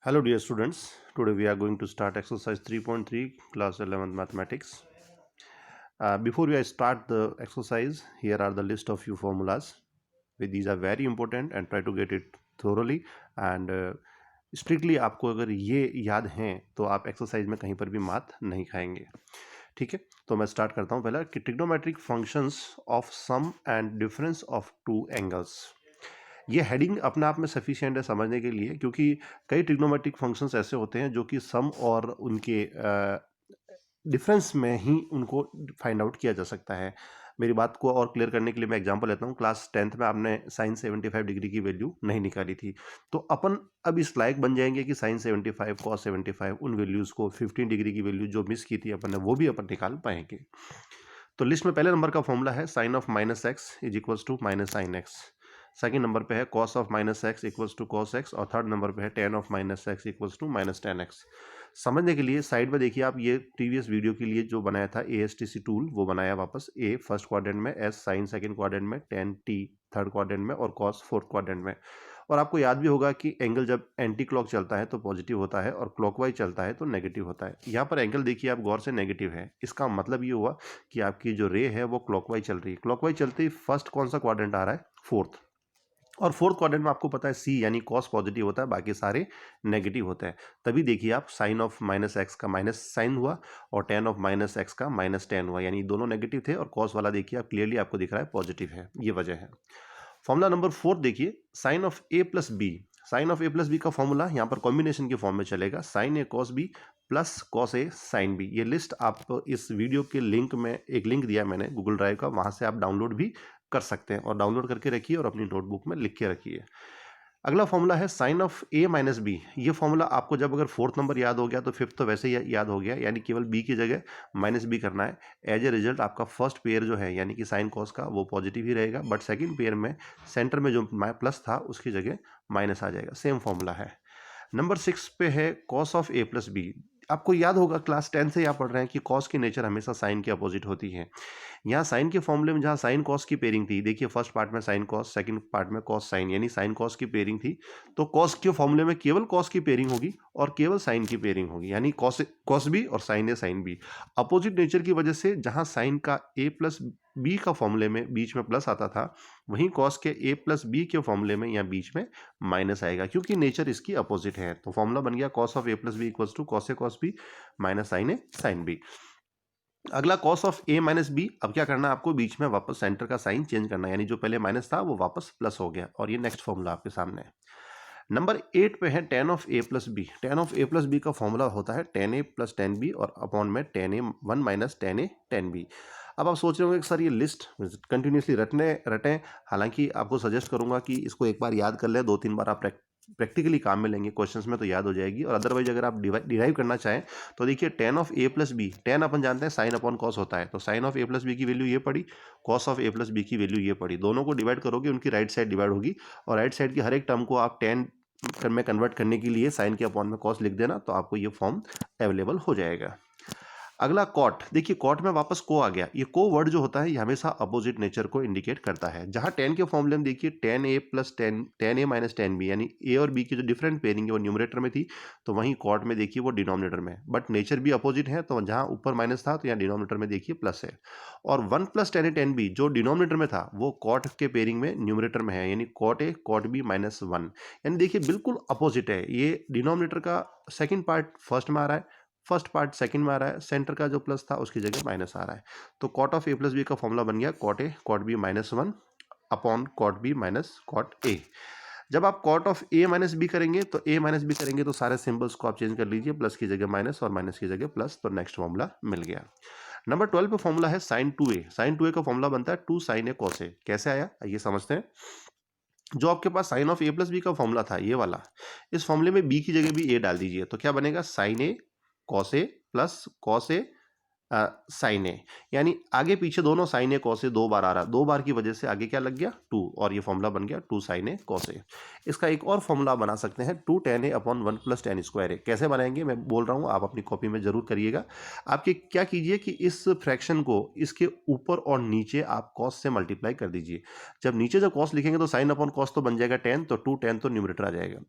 Hello dear students, today we are going to start exercise 3.3 class 11th mathematics. Before we start the exercise, here are the list of few formulas. These are very important and try to get it thoroughly and strictly आपको अगर ये याद हैं तो आप exercise में कहीं पर भी मात नहीं खाएंगे. ठीक है, तो मैं स्टार्ट करता हूँ पहला कि trigonometric functions of sum and difference of two angles. ये हेडिंग अपने आप में सफिशिएंट है समझने के लिए, क्योंकि कई ट्रिग्नोमेट्रिक फंक्शंस ऐसे होते हैं जो कि सम और उनके डिफरेंस में ही उनको फाइंड आउट किया जा सकता है. मेरी बात को और क्लियर करने के लिए मैं एग्जांपल लेता हूँ. क्लास 10th में आपने साइन 75 डिग्री की वैल्यू नहीं निकाली थी, तो अपन अब इस लायक बन जाएंगे कि साइन 75 कॉस 75 उन वैल्यूज़ को 15 डिग्री की वैल्यू जो मिस की थी अपन ने वो भी अपन निकाल पाएंगे. तो लिस्ट में पहले नंबर का फॉर्मूला है sine of minus x is equals to minus sine x. Second number पे है cos of minus x equals to cos x. और थर्ड नंबर पे है tan of minus x equals to minus tan x. समझने के लिए side में देखिए आप, ये प्रीवियस वीडियो के लिए जो बनाया था ASTC टूल वो बनाया वापस. ए फर्स्ट क्वाड्रेंट में, एस साइन सेकंड क्वाड्रेंट में, टेन टी थर्ड क्वाड्रेंट में और कॉस फोर्थ क्वाड्रेंट में. और आपको याद भी होगा कि एंगल जब एंटी क्लॉक चलता है तो पॉजिटिव होता है और क्लॉकवाइज चलता है तो नेगेटिव होता है. यहाँ पर एंगल देखिए आप गौर से नेगेटिव है. इसका मतलब ये हुआ कि आपकी जो रे है वो क्लॉकवाइज चल रही है. क्लॉकवाइज चलते ही फर्स्ट कौन सा क्वाड्रेंट आ रहा है? फोर्थ. और फोर्थ क्वाड्रेंट में आपको पता है सी यानी कॉस पॉजिटिव होता है, बाकी सारे नेगेटिव होते हैं. तभी देखिए आप साइन ऑफ माइनस एक्स का माइनस साइन हुआ और टेन ऑफ माइनस एक्स का माइनस टेन हुआ, यानी दोनों नेगेटिव थे और कॉस वाला देखिए आप क्लियरली आपको दिख रहा है पॉजिटिव है. ये वजह है. फॉर्मूला नंबर 4 देखिए, sine of A plus b. Sine of A plus B का फॉर्मूला यहाँ पर कॉम्बिनेशन के फॉर्म में चलेगा. Sine A cos b plus cos a sine b. ये लिस्ट आप इस वीडियो के लिंक में, एक लिंक दिया मैंने गूगल ड्राइव का, वहाँ से आप डाउनलोड भी कर सकते हैं और डाउनलोड करके रखिए और अपनी नोटबुक में लिख के रखिए. अगला फॉर्मूला है sine of A minus B. ये फॉर्मूला आपको जब अगर फोर्थ नंबर याद हो गया तो फिफ्थ तो वैसे ही याद हो गया, यानी केवल बी की जगह माइनस बी करना है. एज ए रिजल्ट आपका फर्स्ट पेयर जो है यानी कि साइन कॉस का वो पॉजिटिव ही रहेगा, बट सेकंड पेयर में सेंटर में जो प्लस था उसकी जगह माइनस आ जाएगा. सेम फॉर्मूला है. नंबर 6 पे है cos of A plus b. आपको याद होगा क्लास 10 से आप पढ़ रहे हैं कि कॉस की नेचर हमेशा साइन के अपोजिट होती है. यहाँ साइन के फॉर्मूले में जहाँ साइन कॉस की पेयरिंग थी, देखिए फर्स्ट पार्ट में साइन कॉस, सेकंड पार्ट में कॉस साइन, यानी साइन कॉस की पेयरिंग थी. तो कॉस के फॉर्मूले में केवल कॉस की पेयरिंग होगी और केवल साइन की पेयरिंग होगी, यानी कॉस कॉस बी और साइन ए साइन बी. अपोजिट नेचर की वजह से जहाँ साइन का ए प्लस बी का फॉर्मूले में बीच में प्लस आता था, वहीं कॉस के ए प्लस बी के फॉर्मूले में यहाँ बीच में माइनस आएगा, क्योंकि नेचर इसकी अपोजिट है. तो फॉर्मूला बन गया cos of A plus B equals to cos A cos B minus sine A sine B. अगला cos of A minus B. अब क्या करना है आपको, बीच में वापस सेंटर का साइन चेंज करना है, यानी जो पहले माइनस था वो वापस प्लस हो गया और ये नेक्स्ट फॉर्मूला आपके सामने है. नंबर 8 पे है tan of A plus B. Tan of A plus B का फॉर्मूला होता है tan a plus tan b और अपॉन में tan a one minus tan a tan b. अब आप सोच रहे होंगे कि सर ये लिस्ट कंटिन्यूसली रटें. हालांकि आपको सजेस्ट करूंगा कि इसको एक बार याद कर लें, 2-3 बार आप प्रैक्टिकली काम में लेंगे, क्वेश्चंस में तो याद हो जाएगी. और अदरवाइज अगर आप डिराइव करना चाहें तो देखिए tan of A plus B, tan अपन जानते हैं साइन अपॉन कॉस होता है, तो sine of A plus B की वैल्यू ये पड़ी, cos of A plus B की वैल्यू ये पड़ी. दोनों को डिवाइड करोगे उनकी राइट साइड डिवाइड होगी और राइट साइड की हर एक टर्म को आप टेन में कन्वर्ट करने के लिए साइन के अपॉन में कॉस लिख देना, तो आपको ये फॉर्म अवेलेबल हो जाएगा. अगला कॉट. देखिए कॉट में वापस को आ गया. ये को वर्ड जो होता है ये हमेशा अपोजिट नेचर को इंडिकेट करता है. जहां टेन के फॉर्मूले में देखिए ten a plus ten A minus ten B, यानी ए और बी की जो डिफरेंट पेयरिंग है वो न्यूमरेटर में थी, तो वहीं कॉट में देखिए वो डिनोमिनेटर में, बट नेचर भी अपोजिट है, तो जहां ऊपर माइनस था तो यहाँ डिनोमिनेटर में देखिए प्लस है. और one plus ten a tan B जो डिनोमिनेटर में था वो कॉट के पेयरिंग में न्यूमरेटर में है, यानी cot a cot b minus one. यानी देखिए बिल्कुल अपोजिट है. ये डिनोमिनेटर का सेकेंड पार्ट फर्स्ट में आ रहा है, फर्स्ट पार्ट सेकंड में आ रहा है, सेंटर का जो प्लस था उसकी जगह माइनस आ रहा है. तो cot of A plus B का फॉर्मूला बन गया cot a cot b minus one upon cot b minus cot a. जब आप cot of A minus b करेंगे तो ए माइनस बी करेंगे तो सारे सिंबल्स को आप चेंज कर लीजिए, प्लस की जगह माइनस और माइनस की जगह प्लस, तो नेक्स्ट फॉर्मूला मिल गया. नंबर 12 पे फॉर्मूला है sine two A. Sine two A का फॉर्मूला बनता है two sine A cos A. कैसे आया ये समझते हैं. जो आपके पास sine of A plus B का फॉर्मूला था ये वाला, इस फॉर्मूले में बी की जगह भी ए डाल दीजिए, तो क्या बनेगा sign A cos A plus cos a sign ए, यानी आगे पीछे दोनों साइन ए कॉस ए 2 बार आ रहा है, 2 बार की वजह से आगे क्या लग गया 2, और ये फॉर्मूला बन गया 2 साइन ए कॉस ए। इसका एक और फॉर्मूला बना सकते हैं 2 tan a upon 1 plus tan square A. कैसे बनाएंगे मैं बोल रहा हूँ, आप अपनी कॉपी में जरूर करिएगा। आपके क्या कीजिए कि इस फ्रैक्शन को इसके ऊपर और नीचे आप कॉस से मल्टीप्लाई कर दीजिए। जब नीचे जब कॉस लिखेंगे तो साइन अपॉन कॉस तो बन जाएगा tan, तो 2 tan तो न्यूमरेटर आ जाएगा,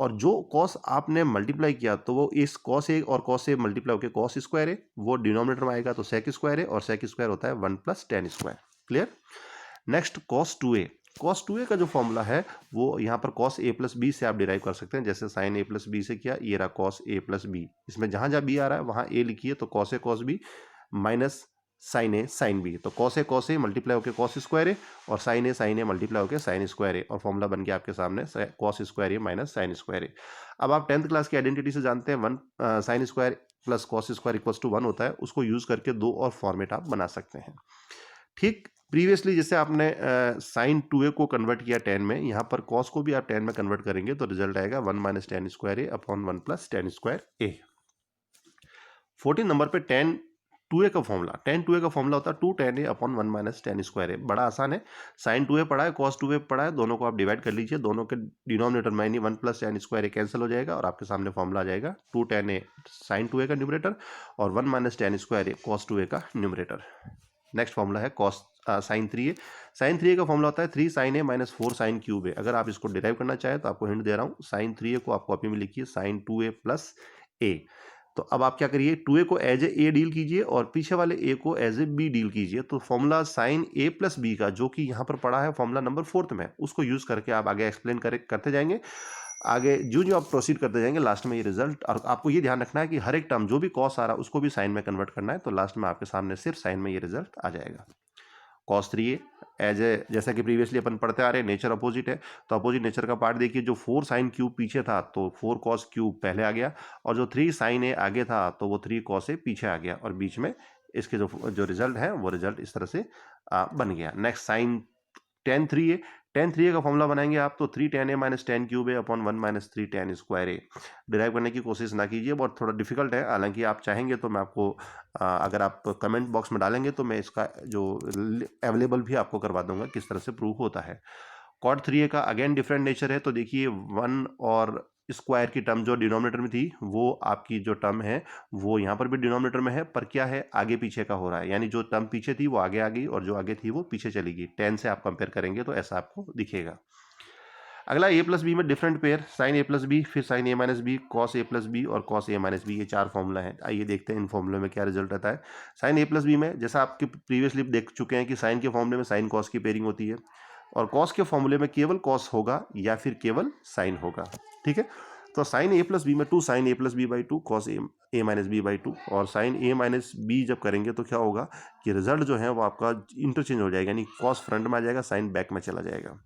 और जो कॉस आपने मल्टीप्लाई किया तो वो इस कॉस ए और कॉस से मल्टीप्लाई होकर कॉस स्क्वायर है, वो डिनोमिनेटर में आएगा तो सेक स्क्वायर है, और सेक स्क्वायर होता है 1 plus tan square. Clear. Next cos 2a। Cos 2a का जो फॉर्मूला है वो यहाँ पर कॉस a प्लस बी से आप डिराइव कर सकते हैं, जैसे साइन a प्लस बी से किया, ये रहा कॉस a प्लस बी। इसमें जहां जहां b आ रहा है वहां a लिखिए, तो cos a cos B minus sine A sine b, तो कॉस ए मल्टीप्लाई होकर कॉस स्क्वायर ए, और साइन ए मल्टीप्लाई होकर साइन स्क्वायर ए, और फॉर्मूला बन गया आपके सामने cos square a minus sine square a. अब आप 10th क्लास की आइडेंटिटी से जानते हैं 1 sine square plus cos square equals to 1 होता है, उसको यूज करके दो और फॉर्मेट आप बना सकते हैं। ठीक प्रीवियसली जैसे आपने साइन 2a को कन्वर्ट किया 10 में, यहाँ पर कॉस को भी आप 10 में कन्वर्ट करेंगे तो रिजल्ट आएगा 1 माइनस tan स्क्वायर ए अपॉन 1 प्लस tan स्क्वायर ए। 14 नंबर पे tan 2a का फॉर्मूला होता है 2 tan a upon 1 minus tan square A. बड़ा आसान है, साइन 2a पढ़ा है, कॉस 2a पढ़ा है, दोनों को आप डिवाइड कर लीजिए, दोनों के डिनोमिनेटर में 1 प्लस tan स्क्वायर ए कैंसिल हो जाएगा, और आपके सामने फॉर्मूला आ जाएगा 2 tan a साइन 2a का न्यूमरेटर और 1 minus tan square a cos 2a का न्यूमरेटर। नेक्स्ट फॉर्मूला है cos sine 3a। Sine 3a का फॉर्मूला होता है 3 sin a minus 4 sin cube a। अगर आप इसको डिराइव करना चाहें तो आपको हिंट दे रहा हूँ, साइन 3a को आप कॉपी में लिखिए साइन 2a प्लस a। तो अब आप क्या करिए, 2a को एज ए डील कीजिए और पीछे वाले a को एज ए बी डील कीजिए, तो formula sine a plus B का जो कि यहाँ पर पड़ा है फॉर्मूला नंबर 4th में, उसको यूज करके आप आगे एक्सप्लेन करते जाएंगे। आगे जो जो आप प्रोसीड करते जाएंगे लास्ट में ये रिजल्ट, और आपको ये ध्यान रखना है कि हर एक टर्म जो भी कॉस आ रहा है उसको भी साइन में कन्वर्ट करना है, तो लास्ट में आपके सामने सिर्फ साइन में ये रिजल्ट आ जाएगा। कॉस 3a एज ए, जैसा कि प्रीवियसली अपन पढ़ते आ रहे हैं, नेचर अपोजिट है, तो अपोजिट नेचर का पार्ट देखिए, जो 4 साइन क्यूब पीछे था तो 4 कॉस क्यूब पहले आ गया, और जो 3 साइन ए आगे था तो वो 3 कॉस ए पीछे आ गया, और बीच में इसके जो रिजल्ट है वो रिजल्ट इस तरह से बन गया। Next sign tan 3a, tan 3a का फॉर्मूला बनाएंगे आप तो 3 tan a minus tan cube A upon 1 minus 3 tan square A. Derive करने की कोशिश ना कीजिए, बहुत थोड़ा डिफिकल्ट है, हालांकि आप चाहेंगे तो मैं आपको अगर आप कमेंट बॉक्स में डालेंगे तो मैं इसका जो अवेलेबल भी आपको करवा दूंगा किस तरह से प्रूव होता है। कॉट 3a का अगेन डिफरेंट नेचर है, तो देखिए 1 और स्क्वायर की टर्म जो डिनोमिनेटर में थी वो आपकी जो टर्म है वो यहाँ पर भी डिनोमिनेटर में है, पर क्या है आगे पीछे का हो रहा है, यानी जो टर्म पीछे थी वो आगे आ गई और जो आगे थी वो पीछे चली गई। 10 से आप कंपेयर करेंगे तो ऐसा आपको दिखेगा। अगला a प्लस बी में different pair, sine a plus B, फिर sine a minus B, cos a plus B और कॉस a माइनस बी, ये 4 फॉर्मूला है। आइए देखते हैं इन फॉर्मूले में क्या रिजल्ट आता है। साइन a प्लस बी में जैसा आपके प्रीवियसली देख चुके हैं कि साइन के फॉर्मूले में साइन कॉस की पेयरिंग होती है, और कॉस के फॉर्मूले में केवल कॉस होगा या फिर केवल साइन होगा। ठीक है, तो साइन a प्लस बी में 2 sine a plus b by 2 cos a minus b by 2, और साइन a माइनस बी जब करेंगे तो क्या होगा कि रिजल्ट जो है वो आपका इंटरचेंज हो जाएगा, यानी कॉस फ्रंट में आ जाएगा, साइन बैक में चला जाएगा।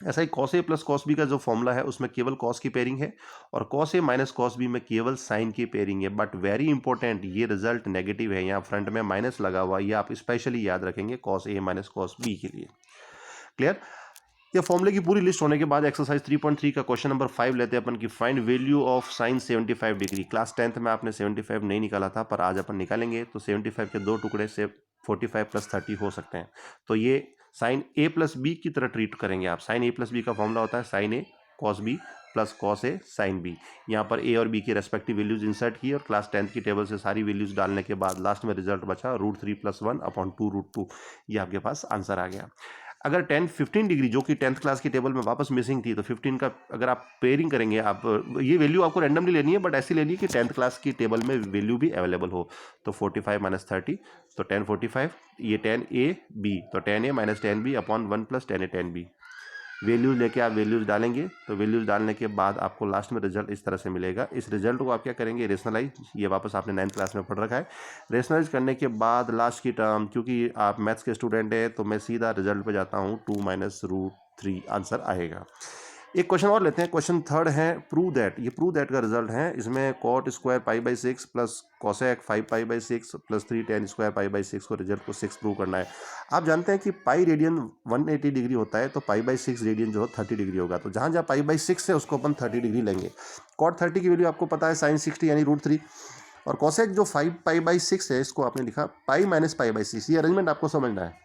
ऐसा ही cos a plus cos B का जो फॉर्मूला है उसमें केवल कॉस की पेयरिंग है, और cos a minus cos b में केवल साइन की पेयरिंग है। बट वेरी इंपॉर्टेंट, ये रिजल्ट नेगेटिव है, यहाँ फ्रंट में माइनस लगा हुआ, ये आप स्पेशली याद रखेंगे cos a minus cos b के लिए। क्लियर। ये फॉर्मूले की पूरी लिस्ट होने के बाद एक्सरसाइज 3.3 का क्वेश्चन नंबर 5 लेते हैं अपन की, find value of sine 75 degree. Class 10th में आपने 75 नहीं निकाला था, पर आज अपन निकालेंगे, तो 75 के दो टुकड़े से 45 प्लस 30 हो सकते हैं, तो ये साइन a प्लस बी की तरह ट्रीट करेंगे आप। साइन a प्लस बी का फॉर्मूला होता है sine a cos b plus cos a sine b. यहाँ पर a और b की रेस्पेक्टिव वैल्यूज इंसर्ट की, और क्लास 10th की टेबल से सारी वैल्यूज डालने के बाद लास्ट में रिजल्ट बचा √3 + 1 अपॉन 2√2, ये आपके पास आंसर आ गया। अगर 15 डिग्री जो कि 10th क्लास की टेबल में वापस मिसिंग थी, तो 15 का अगर आप पेयरिंग करेंगे, आप ये वैल्यू आपको रैंडमली लेनी है, बट ऐसी लेनी है कि 10th क्लास की टेबल में वैल्यू भी अवेलेबल हो, तो 45 माइनस 30, तो 10 45, ये 10 a b, तो 10 a minus 10 b upon 1 plus 10 a 10 b। Values लेके आप वैल्यूज डालेंगे, तो वैल्यूज डालने के बाद आपको लास्ट में रिजल्ट इस तरह से मिलेगा। इस रिजल्ट को आप क्या करेंगे, रेशनलाइज, ये वापस आपने 9th क्लास में पढ़ रखा है। रेशनलाइज करने के बाद लास्ट की टर्म, क्योंकि आप मैथ्स के स्टूडेंट है तो मैं सीधा रिजल्ट पे जाता हूँ, 2 माइनस √3 आंसर आएगा। एक क्वेश्चन और लेते हैं, क्वेश्चन 3rd है प्रूव दैट। ये प्रूव दैट का रिजल्ट है, इसमें cot square π/6 plus cosec 5π/6 plus 3 tan square π/6 को रिजल्ट को 6 प्रूव करना है। आप जानते हैं कि पाई रेडियन 180 डिग्री होता है, तो π/6 रेडियन जो है 30 डिग्री होगा, तो जहाँ जहाँ π/6 है उसको अपन 30 डिग्री लेंगे। कॉट 30 की वैल्यू आपको पता है साइन 60 यानी √3, और कोसेक जो 5 पाई/6 है इसको आपने लिखा पाई माइनस पाई/6। ये अरेंजमेंट आपको समझना है।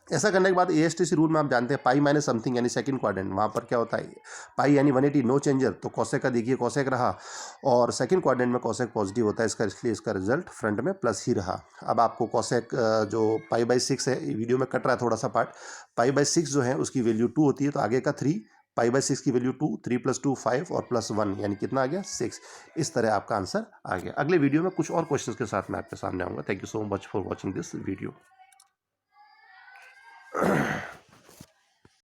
ऐसा करने के बाद ASTC रूल में आप जानते हैं पाई माइनस समथिंग यानी सेकंड क्वाड्रेंट, वहाँ पर क्या होता है पाई यानी 180 नो चेंजर, तो कोसेक का देखिए कोसेक रहा और सेकंड क्वाड्रेंट में कोसेक पॉजिटिव होता है, इसलिए इसका रिजल्ट फ्रंट में प्लस ही रहा। अब आपको कोसेक जो पाई/6 है, वीडियो में कट रहा है थोड़ा सा पार्ट, पाई/6 जो है उसकी वैल्यू 2 होती है, तो आगे का 3, पाई/6 की वैल्यू 2, 3 + 2 5 और +1 यानी कितना आ गया 6। इस तरह आपका आंसर आ गया। अगले वीडियो में कुछ और क्वेश्चंस के साथ मैं आपके सामने आऊँगा। Thank you so much for watching this video.